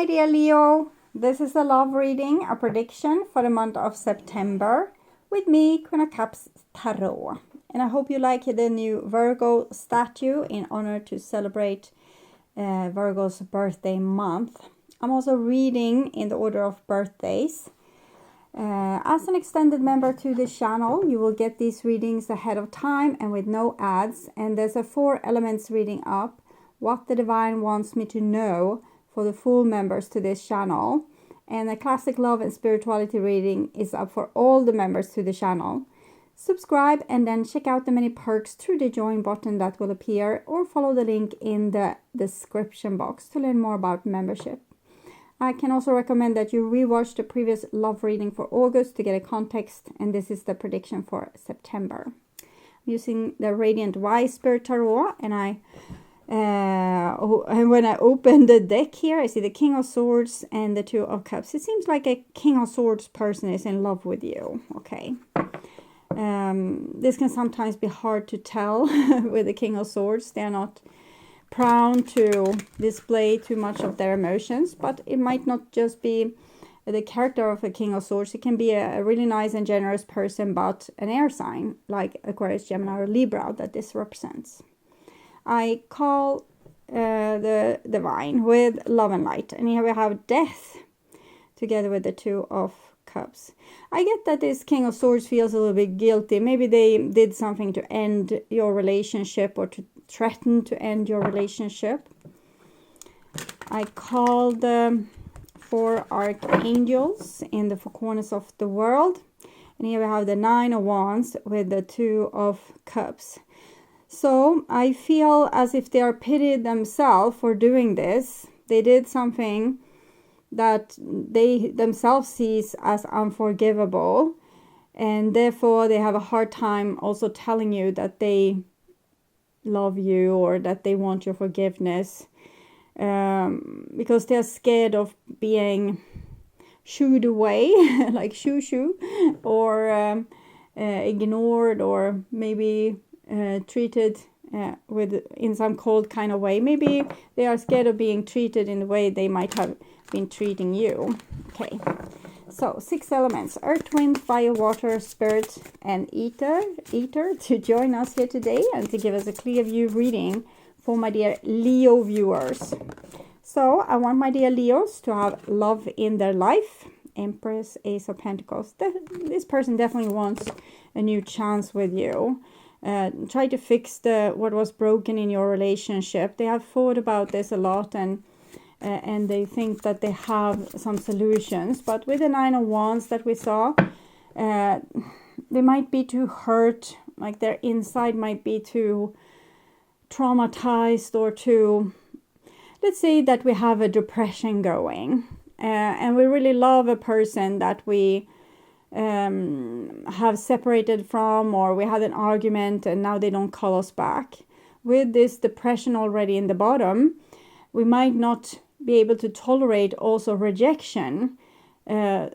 my dear Leo, this is a love reading, a prediction for the month of September with me, Queen of Cups Tarot. And I hope you like the new Virgo statue in honor to celebrate Virgo's birthday month. I'm also reading in the order of birthdays. As an extended member to this channel, you will get these readings ahead of time and with no ads. And there's a 4 elements reading up, what the divine wants me to know for the full members to this channel. And a classic love and spirituality reading is up for all the members to the channel. Subscribe and then check out the many perks through the join button that will appear, or follow the link in the description box to learn more about membership. I can also recommend that you rewatch the previous love reading for August to get a context, and this is the prediction for September. I'm using the Radiant Wise Spirit Tarot, and when I open the deck here, I see the King of Swords and the Two of Cups. It seems like a King of Swords person is in love with you. Okay. This can sometimes be hard to tell with the King of Swords. They're not prone to display too much of their emotions, but it might not just be the character of a King of Swords. It can be a really nice and generous person, but an air sign like Aquarius, Gemini, or Libra that this represents. I call the divine with love and light, and here we have death together with the Two of Cups. I get that this King of Swords feels a little bit guilty. Maybe they did something to end your relationship or to threaten to end your relationship. I call the 4 archangels in the 4 corners of the world, and here we have the 9 of Wands with the 2 of Cups. So I feel as if they are pitied themselves for doing this. They did something that they themselves sees as unforgivable, and therefore they have a hard time also telling you that they love you or that they want your forgiveness, because they're scared of being shooed away like shoo, or ignored, or maybe treated in some cold kind of way. Maybe they are scared of being treated in the way they might have been treating you. Okay, so 6 elements: earth, wind, fire, water, spirit, and ether to join us here today and to give us a clear view reading for my dear Leo viewers. So I want my dear Leos to have love in their life. Empress, Ace of Pentacles. This person definitely wants a new chance with you. Try to fix what was broken in your relationship. They have thought about this a lot, and they think that they have some solutions. But with the 9 of Wands that we saw, they might be too hurt, like their inside might be too traumatized, or too, let's say that we have a depression going, and we really love a person that we have separated from, or we had an argument and now they don't call us back. With this depression already in the bottom, we might not be able to tolerate also rejection.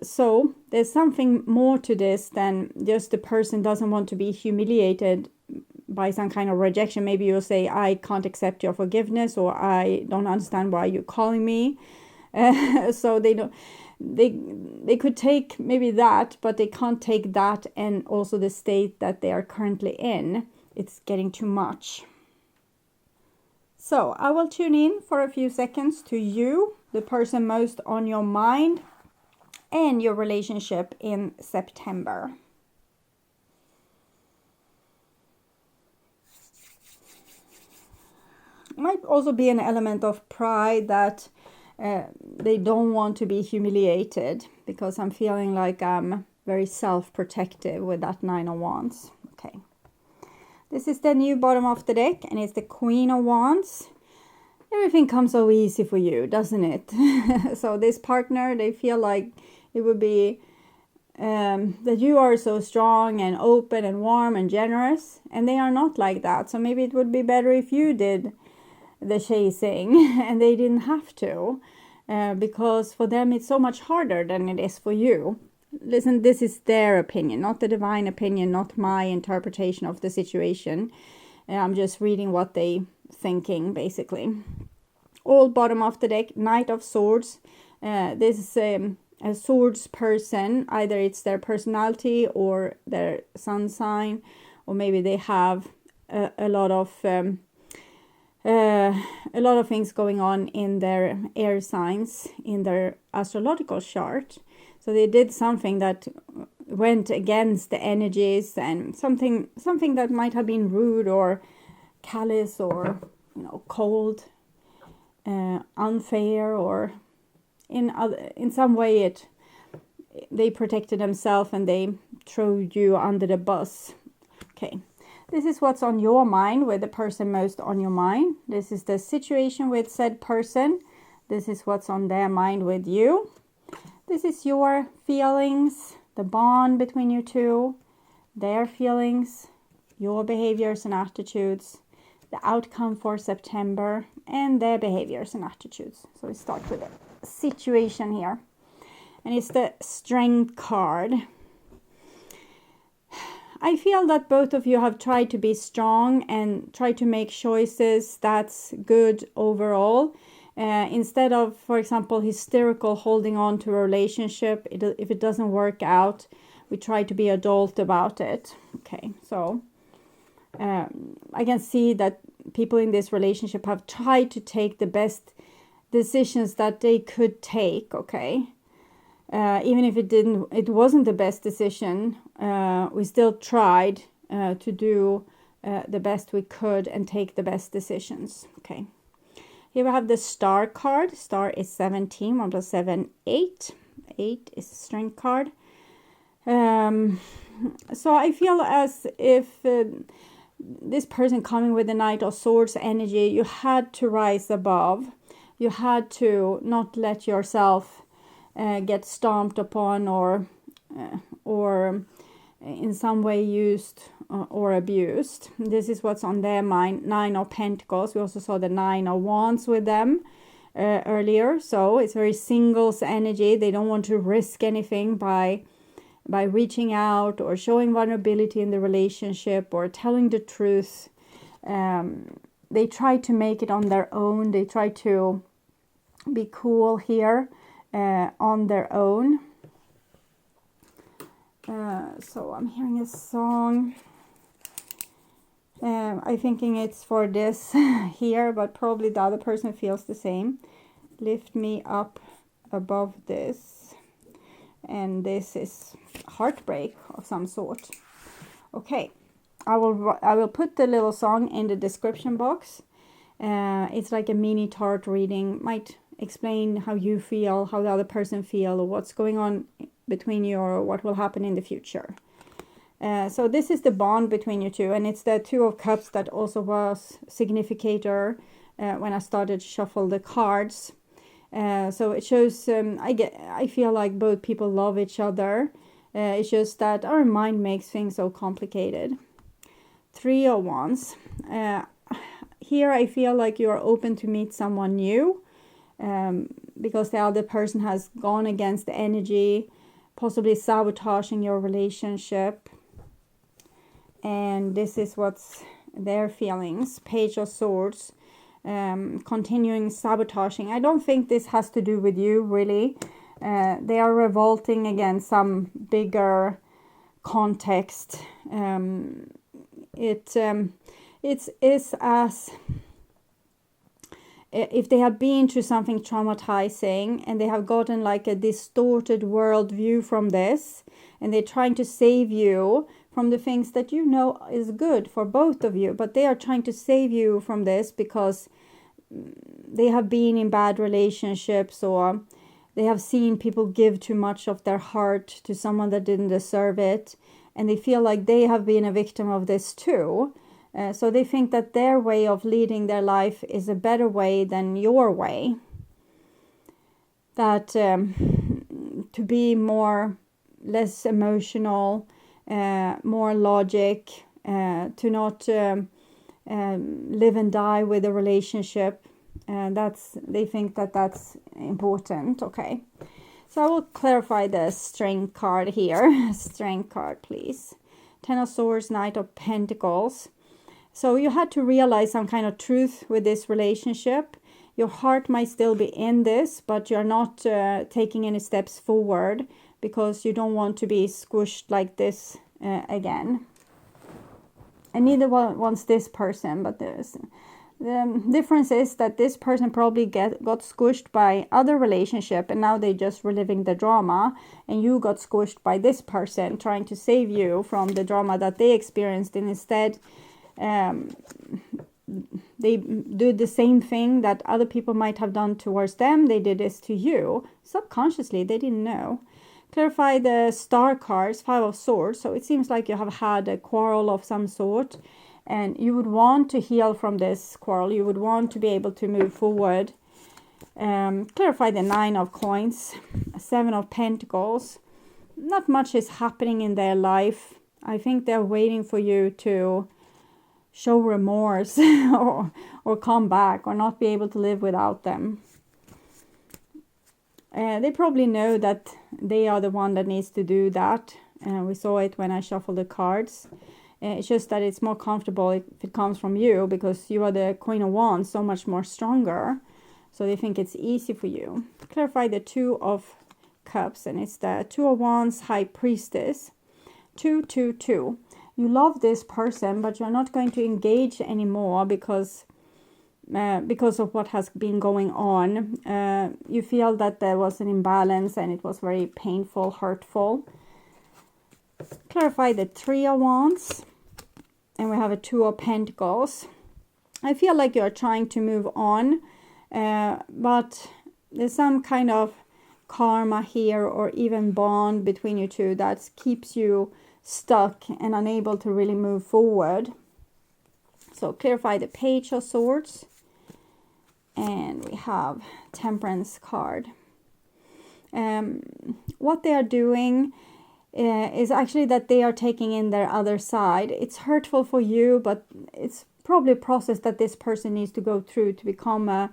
So there's something more to this than just the person doesn't want to be humiliated by some kind of rejection. Maybe you'll say, I can't accept your forgiveness, or I don't understand why you're calling me. So they could take maybe that, but they can't take that and also the state that they are currently in. It's getting too much. So I will tune in for a few seconds to you, the person most on your mind, and your relationship in September. Might also be an element of pride that they don't want to be humiliated, because I'm feeling like I'm very self-protective with that 9 of Wands. Okay. This is the new bottom of the deck, and it's the Queen of Wands. Everything comes so easy for you, doesn't it? So this partner, they feel like it would be that you are so strong and open and warm and generous, and they are not like that. So maybe it would be better if you did the chasing and they didn't have to, because for them it's so much harder than it is for you. Listen, this is their opinion, not the divine opinion, not my interpretation of the situation. I'm just reading what they thinking, basically. All bottom of the deck, Knight of Swords. This is a swords person. Either it's their personality or their sun sign, or maybe they have a lot of things going on in their air signs in their astrological chart. So they did something that went against the energies, and something that might have been rude or callous or cold, unfair, or in some way they protected themselves and they threw you under the bus. Okay, this is what's on your mind, with the person most on your mind. This is the situation with said person. This is what's on their mind with you. This is your feelings, the bond between you two, their feelings, your behaviors and attitudes, the outcome for September, and their behaviors and attitudes. So we start with the situation here. And it's the Strength card. I feel that both of you have tried to be strong and tried to make choices that's good overall. Instead of, for example, hysterical holding on to a relationship, if it doesn't work out, we try to be adult about it. Okay, so I can see that people in this relationship have tried to take the best decisions that they could take. Okay, even if it wasn't the best decision, we still tried to do the best we could and take the best decisions. Okay. Here we have the Star card. Star is 17, 1 plus 7, 8. 8 is the Strength card. So I feel as if this person coming with the Knight of Swords energy, you had to rise above. You had to not let yourself get stomped upon or in some way used or abused. This is what's on their mind. 9 of Pentacles. We also saw the 9 of Wands with them earlier. So it's very singles energy. They don't want to risk anything by reaching out or showing vulnerability in the relationship or telling the truth. They try to make it on their own. They try to be cool here on their own. So I'm hearing a song. I'm thinking it's for this here, but probably the other person feels the same. Lift me up above this. And this is heartbreak of some sort. Okay, I will put the little song in the description box. It's like a mini tarot reading. Might explain how you feel, how the other person feels, or what's going on between you, or what will happen in the future. So this is the bond between you two, and it's the 2 of Cups that also was significator when I started to shuffle the cards. So it shows I feel like both people love each other. It's just that our mind makes things so complicated. 3 of Wands. Here I feel like you are open to meet someone new, because the other person has gone against the energy, possibly sabotaging your relationship. And this is what's their feelings. Page of Swords. Continuing sabotaging. I don't think this has to do with you, really. They are revolting against some bigger context. It's as if they have been through something traumatizing and they have gotten like a distorted world view from this, and they're trying to save you from the things that you know is good for both of you, but they are trying to save you from this because they have been in bad relationships, or they have seen people give too much of their heart to someone that didn't deserve it, and they feel like they have been a victim of this too. So they think that their way of leading their life is a better way than your way. That to be less emotional, more logic, to not live and die with a relationship. They think that that's important. Okay, so I will clarify the Strength card here. Strength card, please. 10 of Swords, Knight of Pentacles. So you had to realize some kind of truth with this relationship. Your heart might still be in this, but you're not taking any steps forward because you don't want to be squished like this again. And neither one wants this person, but the difference is that this person probably got squished by other relationship, and now they're just reliving the drama, and you got squished by this person trying to save you from the drama that they experienced, and instead they did the same thing that other people might have done towards them. They did this to you subconsciously. They didn't know. Clarify the star cards, 5 of swords. So it seems like you have had a quarrel of some sort, and you would want to heal from this quarrel. You would want to be able to move forward. Clarify the 9 of coins, 7 of pentacles. Not much is happening in their life. I think they're waiting for you to show remorse or come back or not be able to live without them. They probably know that they are the one that needs to do that. We saw it when I shuffled the cards. It's just that it's more comfortable if it comes from you, because you are the Queen of Wands, so much more stronger. So they think it's easy for you. Clarify the 2 of Cups, and it's the 2 of Wands, High Priestess. 2, 2, 2. You love this person, but you're not going to engage anymore because of what has been going on. You feel that there was an imbalance and it was very painful, hurtful. Clarify the 3 of Wands, and we have a 2 of Pentacles. I feel like you're trying to move on, but there's some kind of karma here or even bond between you two that keeps you stuck and unable to really move forward. So clarify the Page of Swords, and we have Temperance card. What they are doing is actually that they are taking in their other side. It's hurtful for you, but it's probably a process that this person needs to go through to become a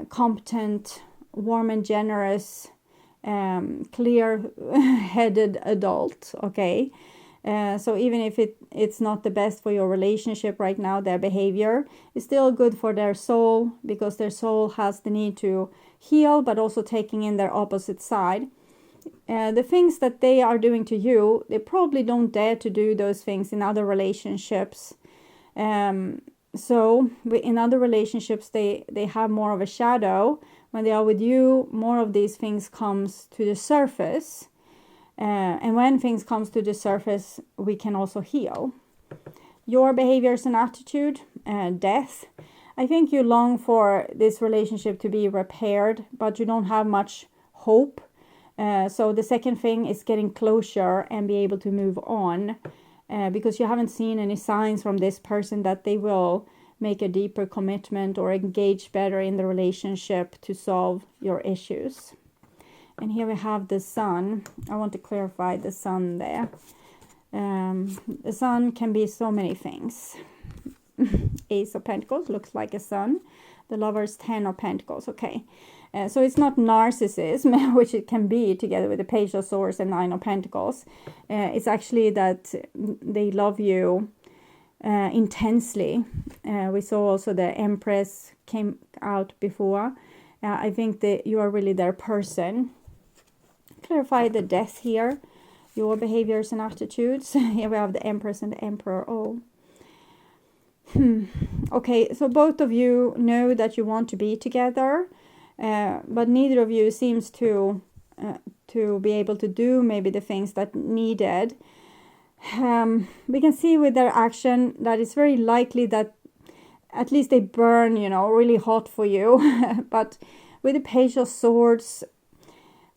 competent, warm and generous, clear-headed adult, okay? So even if it's not the best for your relationship right now, their behavior is still good for their soul, because their soul has the need to heal, but also taking in their opposite side. The things that they are doing to you, they probably don't dare to do those things in other relationships. So in other relationships, they have more of a shadow. When they are with you, more of these things comes to the surface. And when things comes to the surface, we can also heal. Your behaviors and attitude, death. I think you long for this relationship to be repaired, but you don't have much hope. So the second thing is getting closure and be able to move on, because you haven't seen any signs from this person that they will make a deeper commitment or engage better in the relationship to solve your issues. And here we have the Sun. I want to clarify the Sun there. The Sun can be so many things. Ace of Pentacles looks like a sun. The Lovers, 10 of Pentacles. Okay. So it's not narcissism, which it can be together with the Page of Swords and 9 of Pentacles. It's actually that they love you intensely. We saw also the Empress came out before. I think that you are really their person. Clarify the Death here. Your behaviors and attitudes. Here we have the Empress and the Emperor. Oh. Okay, so both of you know that you want to be together. But neither of you seems to be able to do maybe the things that needed. We can see with their action that it's very likely that at least they burn, really hot for you. But with the Page of Swords,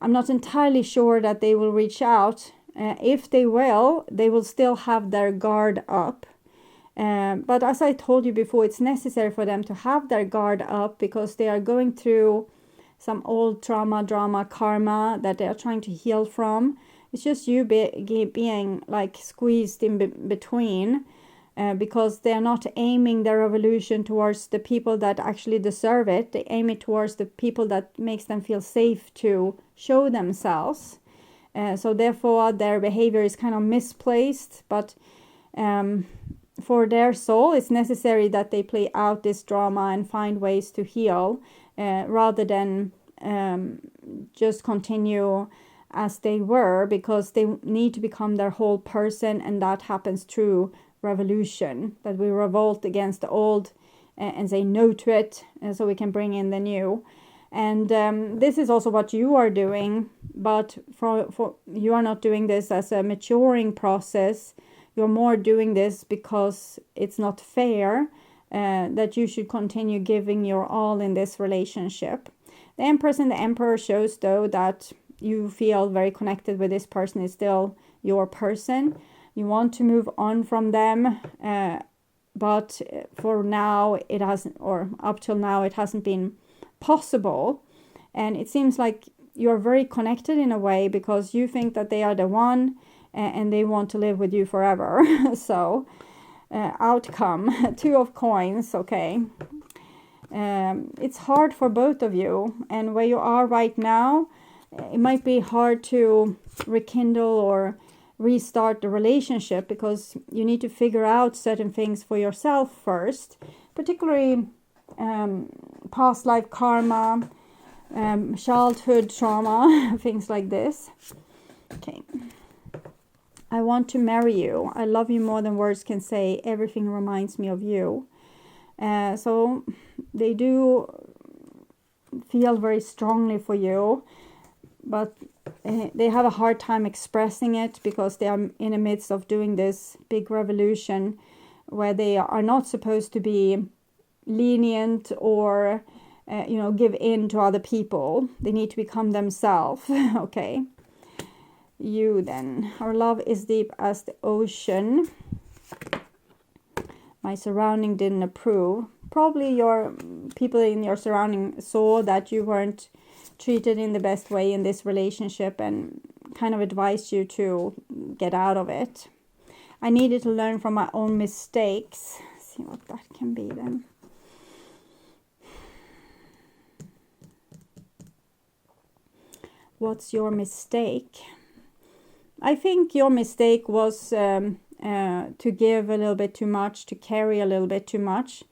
I'm not entirely sure that they will reach out. If they will still have their guard up. But as I told you before, it's necessary for them to have their guard up because they are going through some old trauma, drama, karma that they are trying to heal from. It's just you being like squeezed in between because they are not aiming their revolution towards the people that actually deserve it. They aim it towards the people that makes them feel safe to show themselves. So therefore their behavior is kind of misplaced, but for their soul, it's necessary that they play out this drama and find ways to heal, rather than just continue as they were, because they need to become their whole person, and that happens through revolution, that we revolt against the old and say no to it, so we can bring in the new. And this is also what you are doing, but for you are not doing this as a maturing process. You're more doing this because it's not fair, that you should continue giving your all in this relationship. The Empress and the Emperor shows, though, that you feel very connected with this person. Is still your person. You want to move on from them, but for now it hasn't, or up till now it hasn't been possible. And it seems like you're very connected in a way, because you think that they are the one, and they want to live with you forever. So outcome, 2 of coins. Okay, it's hard for both of you, and where you are right now, it might be hard to rekindle or restart the relationship, because you need to figure out certain things for yourself first, particularly past life karma, childhood trauma, things like this. Okay. I want to marry you. I love you more than words can say. Everything reminds me of you. So they do feel very strongly for you, but they have a hard time expressing it, because they are in the midst of doing this big revolution where they are not supposed to be lenient or give in to other people. They need to become themselves. Okay. You then. Our love is deep as the ocean. My surrounding didn't approve. Probably your people in your surrounding saw that you weren't treated in the best way in this relationship, and kind of advised you to get out of it. I needed to learn from my own mistakes. Let's see what that can be then. What's your mistake? I think your mistake was to give a little bit too much, to carry a little bit too much.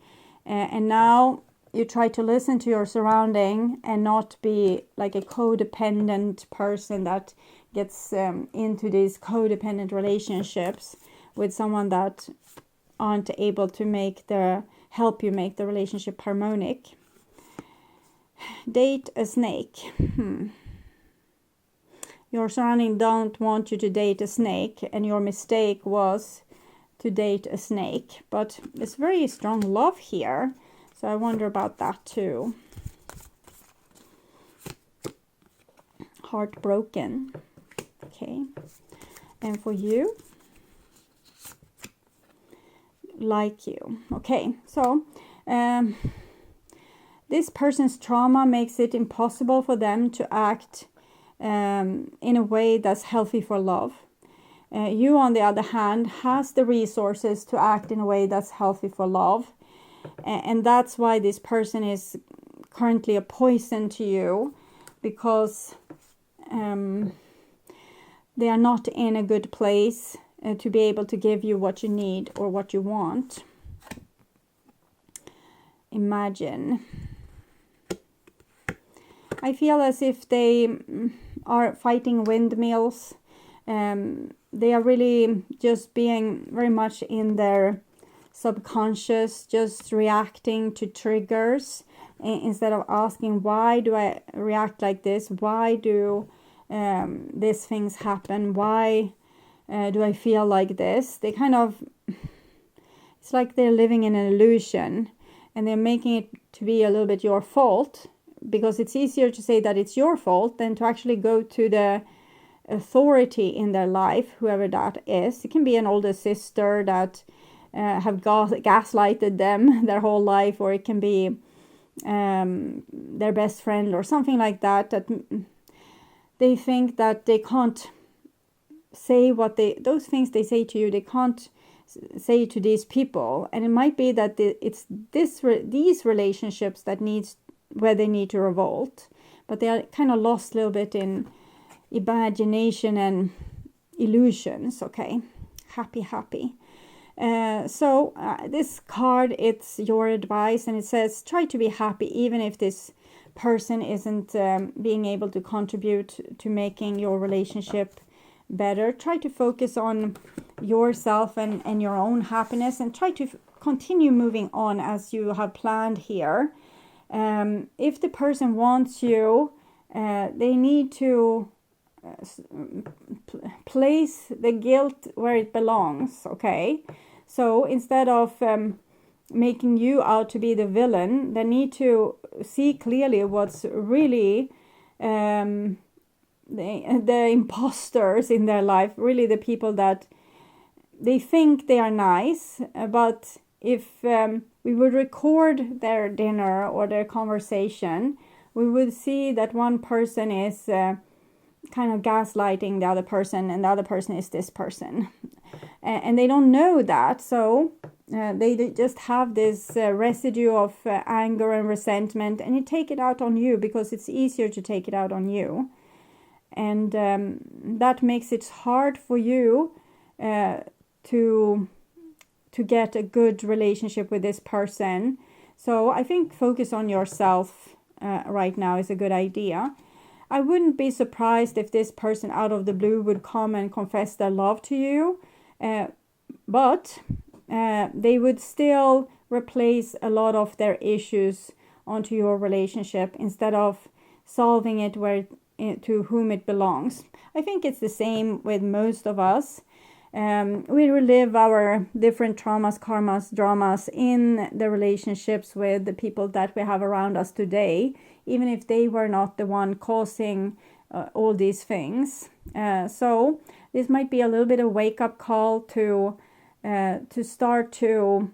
And now you try to listen to your surrounding and not be like a codependent person that gets into these codependent relationships with someone that aren't able to help you make the relationship harmonic. Date a snake. Your surrounding don't want you to date a snake, and your mistake was to date a snake. But it's very strong love here, so I wonder about that too. Heartbroken. Okay. And for you, like you. Okay, so this person's trauma makes it impossible for them to act in a way that's healthy for love. You, on the other hand, has the resources to act in a way that's healthy for love. And that's why this person is currently a poison to you, because they are not in a good place to be able to give you what you need or what you want. Imagine. I feel as if they are fighting windmills. They are really just being very much in their subconscious, just reacting to triggers instead of asking, why do I react like this? Why do these things happen? Why do I feel like this? They kind of, it's like they're living in an illusion, and they're making it to be a little bit your fault, because it's easier to say that it's your fault than to actually go to the authority in their life, whoever that is. It can be an older sister that have gaslighted them their whole life, or it can be their best friend or something like that, that they think that they can't say those things they say to you, they can't say to these people. And it might be that it's these relationships where they need to revolt, but they are kind of lost a little bit in imagination and illusions. Okay, happy. This card, it's your advice, and it says try to be happy even if this person isn't being able to contribute to making your relationship better. Try to focus on yourself and your own happiness, and try to continue moving on as you have planned here. If the person wants you, they need to place the guilt where it belongs, okay? So instead of making you out to be the villain, they need to see clearly what's really the imposters in their life, really the people that they think they are nice, but if we would record their dinner or their conversation, we would see that one person is kind of gaslighting the other person, and the other person is this person. And they don't know that, so they just have this residue of anger and resentment, and you take it out on you because it's easier to take it out on you. And that makes it hard for you to get a good relationship with this person. So I think focus on yourself right now is a good idea. I wouldn't be surprised if this person out of the blue would come and confess their love to you, but they would still replace a lot of their issues onto your relationship instead of solving it to whom it belongs. I think it's the same with most of us. We relive our different traumas, karmas, dramas in the relationships with the people that we have around us today, even if they were not the one causing all these things. So this might be a little bit of wake-up call to start to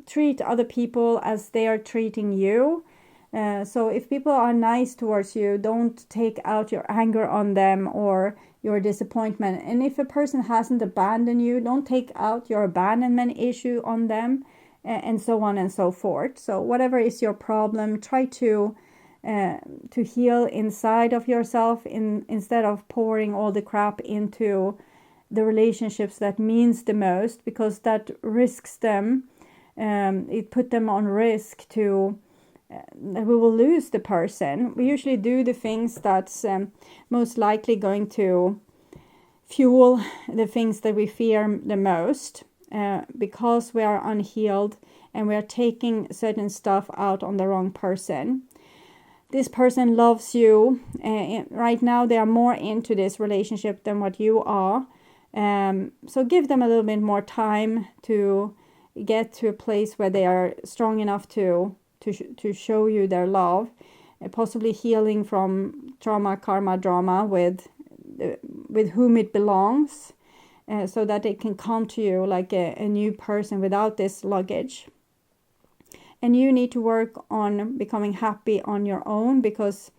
treat other people as they are treating you. So if people are nice towards you, don't take out your anger on them or your disappointment. And if a person hasn't abandoned you, don't take out your abandonment issue on them, and so on and so forth. So whatever is your problem, try to heal inside of yourself instead of pouring all the crap into the relationships that means the most, because that risks them. It put them on risk to that we will lose the person. We usually do the things that's most likely going to fuel the things that we fear the most, because we are unhealed and we are taking certain stuff out on the wrong person. This person loves you. Right now they are more into this relationship than what you are. So give them a little bit more time to get to a place where they are strong enough to show you their love, possibly healing from trauma, karma, drama with whom it belongs, so that they can come to you like a new person without this luggage. And you need to work on becoming happy on your own, because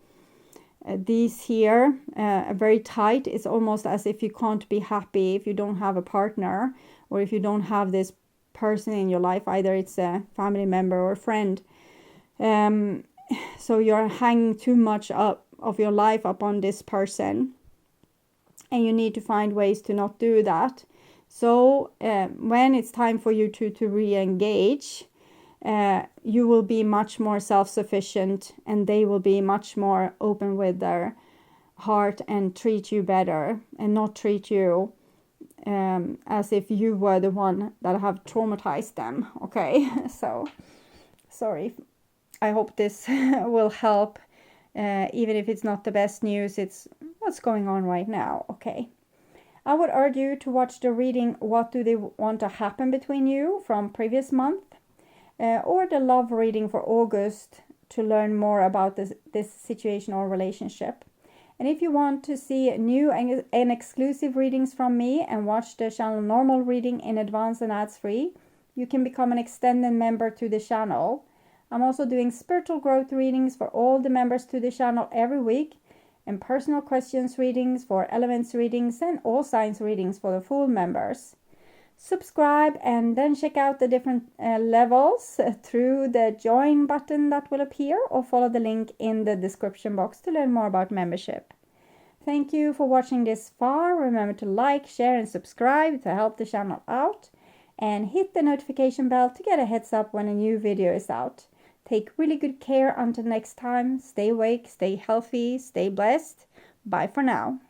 these here are very tight. It's almost as if you can't be happy if you don't have a partner, or if you don't have this person in your life, either it's a family member or a friend. So you're hanging too much of your life up on this person, and you need to find ways to not do that. So when it's time for you to re-engage, you will be much more self-sufficient, and they will be much more open with their heart and treat you better, and not treat you as if you were the one that have traumatized them. Okay, so sorry. I hope this will help, even if it's not the best news. It's what's going on right now. Okay, I would urge you to watch the reading What Do They Want to Happen Between You from previous month, or the love reading for August to learn more about this situation or relationship. And if you want to see new and exclusive readings from me and watch the channel normal reading in advance and ads free, you can become an extended member to the channel. I'm also doing spiritual growth readings for all the members to the channel every week, and personal questions readings for elements readings, and all signs readings for the full members. Subscribe and then check out the different levels through the join button that will appear, or follow the link in the description box to learn more about membership. Thank you for watching this far. Remember to like, share and subscribe to help the channel out. And hit the notification bell to get a heads up when a new video is out. Take really good care until next time. Stay awake, stay healthy, stay blessed. Bye for now.